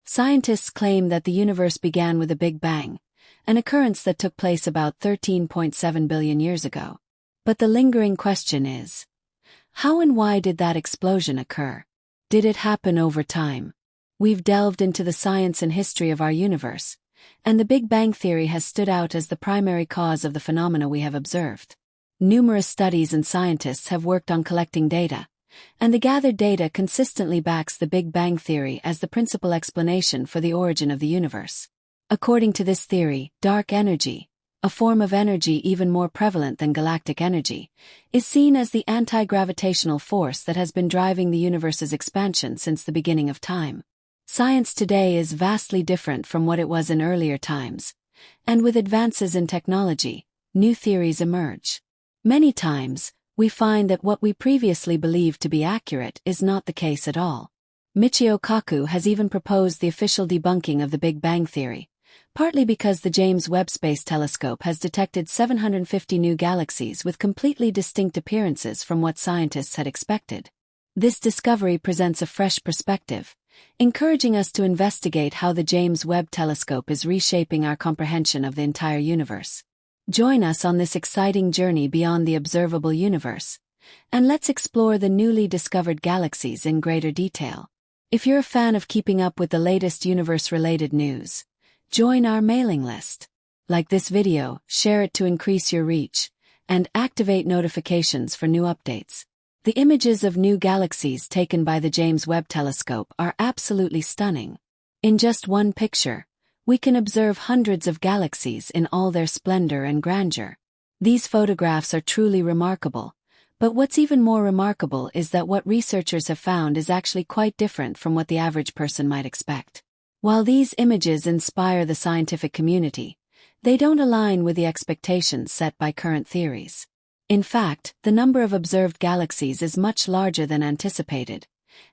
Scientists claim that the universe began with a Big Bang, an occurrence that took place about 13.7 billion years ago. But the lingering question is, how and why did that explosion occur? Did it happen over time? We've delved into the science and history of our universe, and the Big Bang theory has stood out as the primary cause of the phenomena we have observed. Numerous studies and scientists have worked on collecting data, and the gathered data consistently backs the Big Bang theory as the principal explanation for the origin of the universe. According to this theory, dark energy, a form of energy even more prevalent than galactic energy, is seen as the anti-gravitational force that has been driving the universe's expansion since the beginning of time. Science today is vastly different from what it was in earlier times, and with advances in technology, new theories emerge. Many times, we find that what we previously believed to be accurate is not the case at all. Michio Kaku has even proposed the official debunking of the Big Bang theory, partly because the James Webb Space Telescope has detected 750 new galaxies with completely distinct appearances from what scientists had expected. This discovery presents a fresh perspective, encouraging us to investigate how the James Webb Telescope is reshaping our comprehension of the entire universe. Join us on this exciting journey beyond the observable universe, and let's explore the newly discovered galaxies in greater detail. If you're a fan of keeping up with the latest universe-related news, join our mailing list. Like this video, share it to increase your reach, and activate notifications for new updates. The images of new galaxies taken by the James Webb Telescope are absolutely stunning. In just one picture, we can observe hundreds of galaxies in all their splendor and grandeur. These photographs are truly remarkable, but what's even more remarkable is that what researchers have found is actually quite different from what the average person might expect. While these images inspire the scientific community, they don't align with the expectations set by current theories. In fact, the number of observed galaxies is much larger than anticipated,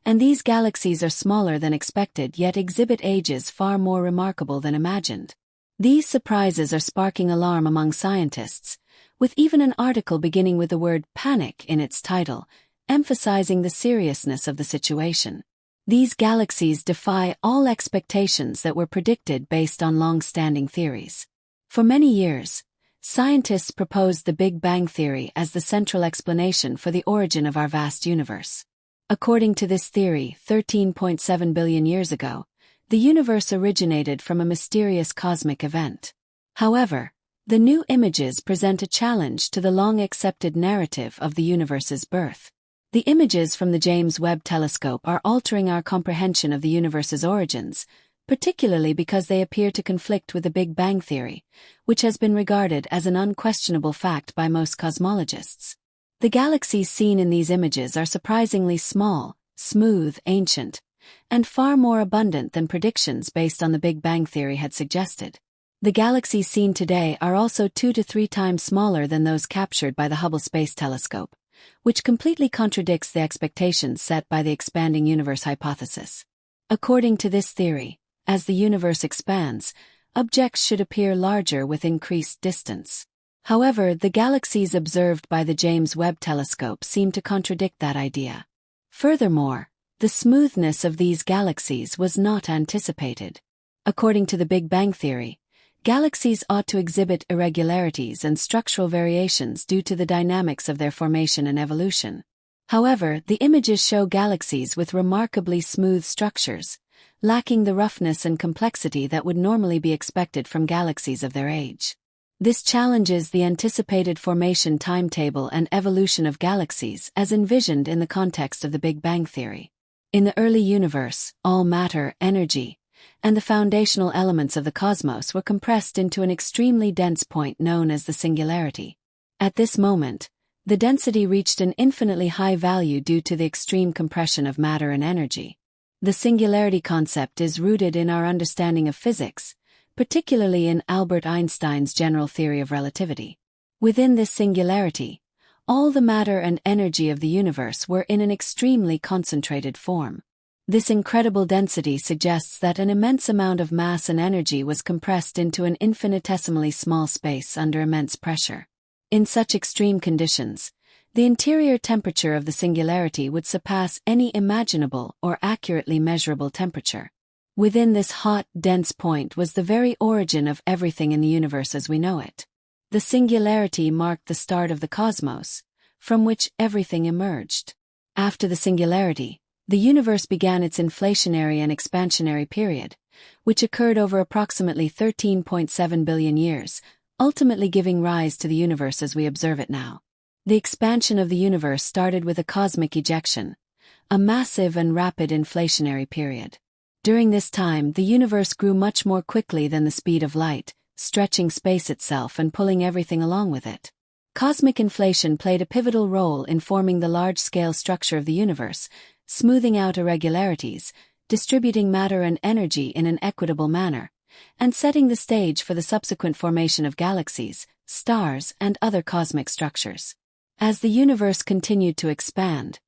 and these galaxies are smaller than expected yet exhibit ages far more remarkable than imagined. These surprises are sparking alarm among scientists, with even an article beginning with the word panic in its title, emphasizing the seriousness of the situation. These galaxies defy all expectations that were predicted based on long-standing theories. For many years, scientists proposed the Big Bang theory as the central explanation for the origin of our vast universe. According to this theory, 13.7 billion years ago, the universe originated from a mysterious cosmic event. However, the new images present a challenge to the long-accepted narrative of the universe's birth. The images from the James Webb Telescope are altering our comprehension of the universe's origins, particularly because they appear to conflict with the Big Bang theory, which has been regarded as an unquestionable fact by most cosmologists. The galaxies seen in these images are surprisingly small, smooth, ancient, and far more abundant than predictions based on the Big Bang theory had suggested. The galaxies seen today are also 2 to 3 times smaller than those captured by the Hubble Space Telescope, which completely contradicts the expectations set by the expanding universe hypothesis. According to this theory, as the universe expands, objects should appear larger with increased distance. However, the galaxies observed by the James Webb Telescope seem to contradict that idea. Furthermore, the smoothness of these galaxies was not anticipated. According to the Big Bang theory, galaxies ought to exhibit irregularities and structural variations due to the dynamics of their formation and evolution. However, the images show galaxies with remarkably smooth structures, lacking the roughness and complexity that would normally be expected from galaxies of their age. This challenges the anticipated formation timetable and evolution of galaxies as envisioned in the context of the Big Bang theory. In the early universe, all matter, energy, and the foundational elements of the cosmos were compressed into an extremely dense point known as the singularity. At this moment, the density reached an infinitely high value due to the extreme compression of matter and energy. The singularity concept is rooted in our understanding of physics, particularly in Albert Einstein's general theory of relativity. Within this singularity, all the matter and energy of the universe were in an extremely concentrated form. This incredible density suggests that an immense amount of mass and energy was compressed into an infinitesimally small space under immense pressure. In such extreme conditions, the interior temperature of the singularity would surpass any imaginable or accurately measurable temperature. Within this hot, dense point was the very origin of everything in the universe as we know it. The singularity marked the start of the cosmos, from which everything emerged. After the singularity, the universe began its inflationary and expansionary period, which occurred over approximately 13.7 billion years, ultimately giving rise to the universe as we observe it now. The expansion of the universe started with a cosmic ejection, a massive and rapid inflationary period. During this time, the universe grew much more quickly than the speed of light, stretching space itself and pulling everything along with it. Cosmic inflation played a pivotal role in forming the large-scale structure of the universe, smoothing out irregularities, distributing matter and energy in an equitable manner, and setting the stage for the subsequent formation of galaxies, stars, and other cosmic structures. As the universe continued to expand,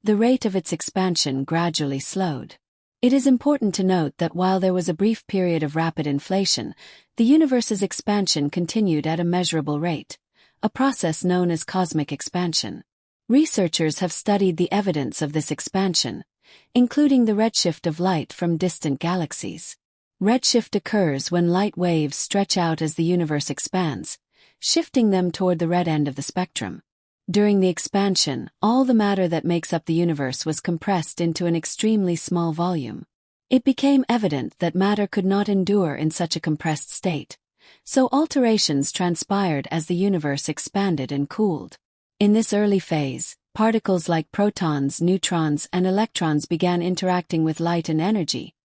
the rate of its expansion gradually slowed. It is important to note that while there was a brief period of rapid inflation, the universe's expansion continued at a measurable rate, a process known as cosmic expansion. Researchers have studied the evidence of this expansion, including the redshift of light from distant galaxies. Redshift occurs when light waves stretch out as the universe expands, shifting them toward the red end of the spectrum. During the expansion, all the matter that makes up the universe was compressed into an extremely small volume. It became evident that matter could not endure in such a compressed state, so alterations transpired as the universe expanded and cooled. In this early phase, particles like protons, neutrons, and electrons began interacting with light and energy,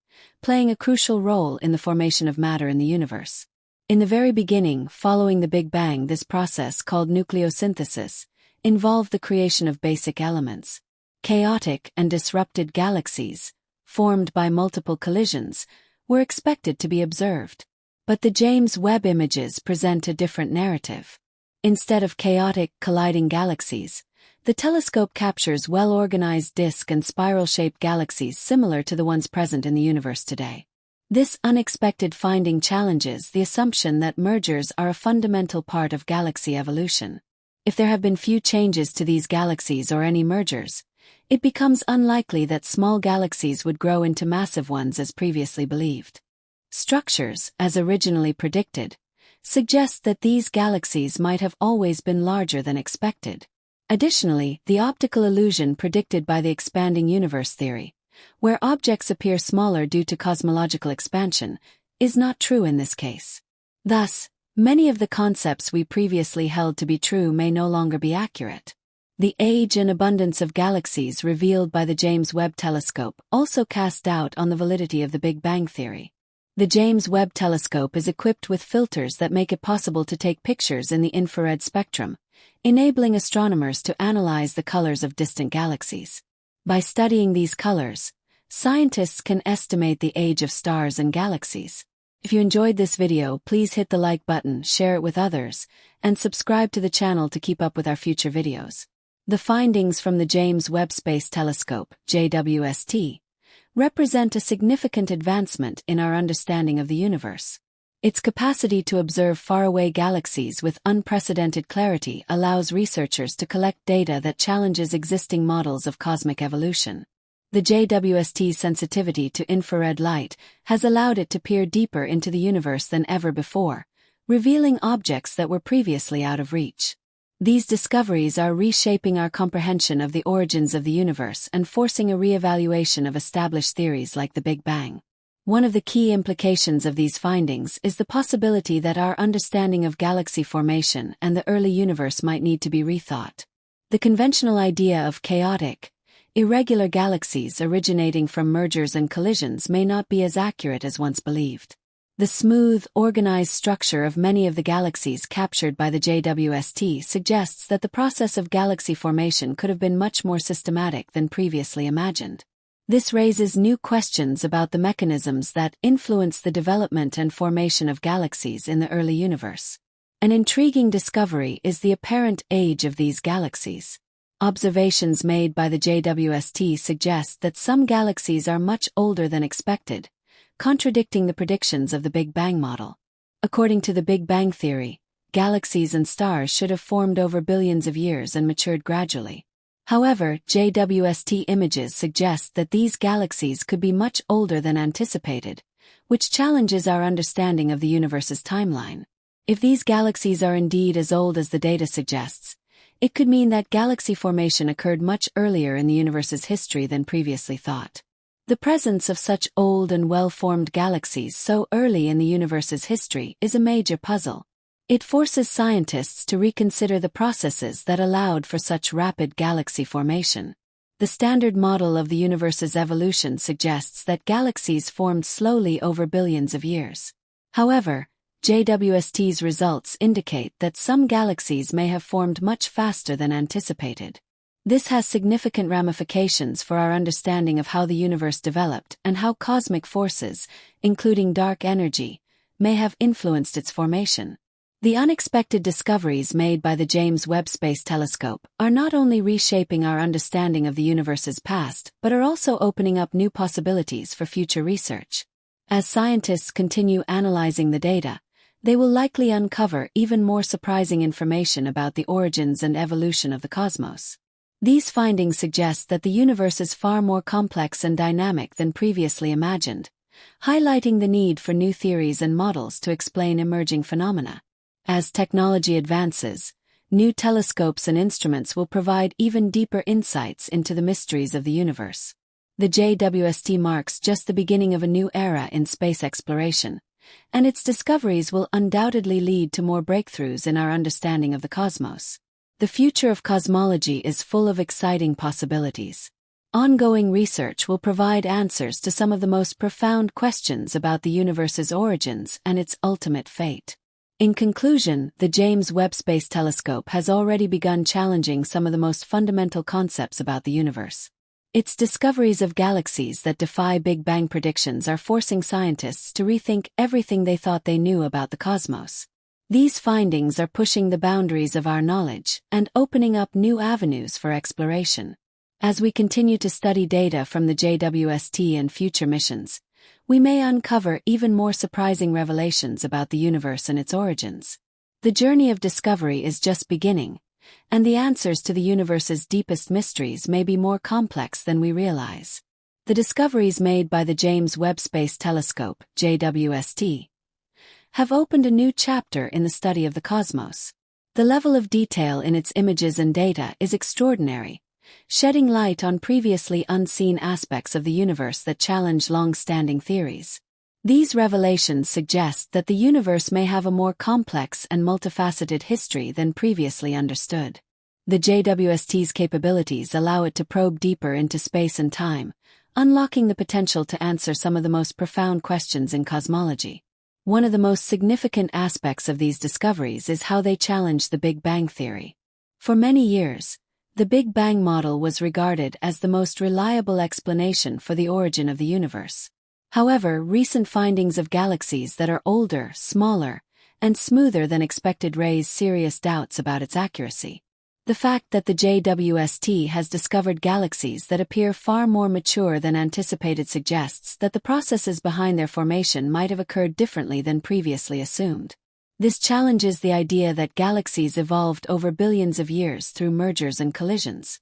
playing a crucial role in the formation of matter in the universe. In the very beginning, following the Big Bang, this process, called nucleosynthesis, involved the creation of basic elements. Chaotic and disrupted galaxies, formed by multiple collisions, were expected to be observed. But the James Webb images present a different narrative. Instead of chaotic, colliding galaxies, the telescope captures well-organized disk and spiral-shaped galaxies similar to the ones present in the universe today. This unexpected finding challenges the assumption that mergers are a fundamental part of galaxy evolution. If there have been few changes to these galaxies or any mergers, it becomes unlikely that small galaxies would grow into massive ones as previously believed. Structures, as originally predicted, suggest that these galaxies might have always been larger than expected. Additionally, the optical illusion predicted by the expanding universe theory, where objects appear smaller due to cosmological expansion, is not true in this case. Thus, many of the concepts we previously held to be true may no longer be accurate. The age and abundance of galaxies revealed by the James Webb Telescope also cast doubt on the validity of the Big Bang theory. The James Webb Telescope is equipped with filters that make it possible to take pictures in the infrared spectrum, enabling astronomers to analyze the colors of distant galaxies. By studying these colors, scientists can estimate the age of stars and galaxies. If you enjoyed this video, please hit the like button, share it with others, and subscribe to the channel to keep up with our future videos. The findings from the James Webb Space Telescope, JWST, represent a significant advancement in our understanding of the universe. Its capacity to observe faraway galaxies with unprecedented clarity allows researchers to collect data that challenges existing models of cosmic evolution. The JWST's sensitivity to infrared light has allowed it to peer deeper into the universe than ever before, revealing objects that were previously out of reach. These discoveries are reshaping our comprehension of the origins of the universe and forcing a re-evaluation of established theories like the Big Bang. One of the key implications of these findings is the possibility that our understanding of galaxy formation and the early universe might need to be rethought. The conventional idea of chaotic, irregular galaxies originating from mergers and collisions may not be as accurate as once believed. The smooth, organized structure of many of the galaxies captured by the JWST suggests that the process of galaxy formation could have been much more systematic than previously imagined. This raises new questions about the mechanisms that influence the development and formation of galaxies in the early universe. An intriguing discovery is the apparent age of these galaxies. Observations made by the JWST suggest that some galaxies are much older than expected, contradicting the predictions of the Big Bang model. According to the Big Bang theory, galaxies and stars should have formed over billions of years and matured gradually. However, JWST images suggest that these galaxies could be much older than anticipated, which challenges our understanding of the universe's timeline. If these galaxies are indeed as old as the data suggests, it could mean that galaxy formation occurred much earlier in the universe's history than previously thought. The presence of such old and well-formed galaxies so early in the universe's history is a major puzzle. It forces scientists to reconsider the processes that allowed for such rapid galaxy formation. The standard model of the universe's evolution suggests that galaxies formed slowly over billions of years. However, JWST's results indicate that some galaxies may have formed much faster than anticipated. This has significant ramifications for our understanding of how the universe developed and how cosmic forces, including dark energy, may have influenced its formation. The unexpected discoveries made by the James Webb Space Telescope are not only reshaping our understanding of the universe's past but are also opening up new possibilities for future research. As scientists continue analyzing the data, they will likely uncover even more surprising information about the origins and evolution of the cosmos. These findings suggest that the universe is far more complex and dynamic than previously imagined, highlighting the need for new theories and models to explain emerging phenomena. As technology advances, new telescopes and instruments will provide even deeper insights into the mysteries of the universe. The JWST marks just the beginning of a new era in space exploration, and its discoveries will undoubtedly lead to more breakthroughs in our understanding of the cosmos. The future of cosmology is full of exciting possibilities. Ongoing research will provide answers to some of the most profound questions about the universe's origins and its ultimate fate. In conclusion, the James Webb Space Telescope has already begun challenging some of the most fundamental concepts about the universe. Its discoveries of galaxies that defy Big Bang predictions are forcing scientists to rethink everything they thought they knew about the cosmos. These findings are pushing the boundaries of our knowledge and opening up new avenues for exploration. As we continue to study data from the JWST and future missions, we may uncover even more surprising revelations about the universe and its origins. The journey of discovery is just beginning, and the answers to the universe's deepest mysteries may be more complex than we realize. The discoveries made by the James Webb Space Telescope, JWST, have opened a new chapter in the study of the cosmos. The level of detail in its images and data is extraordinary, shedding light on previously unseen aspects of the universe that challenge long-standing theories. These revelations suggest that the universe may have a more complex and multifaceted history than previously understood. The JWST's capabilities allow it to probe deeper into space and time, unlocking the potential to answer some of the most profound questions in cosmology. One of the most significant aspects of these discoveries is how they challenge the Big Bang theory. For many years, the Big Bang model was regarded as the most reliable explanation for the origin of the universe. However, recent findings of galaxies that are older, smaller, and smoother than expected raise serious doubts about its accuracy. The fact that the JWST has discovered galaxies that appear far more mature than anticipated suggests that the processes behind their formation might have occurred differently than previously assumed. This challenges the idea that galaxies evolved over billions of years through mergers and collisions.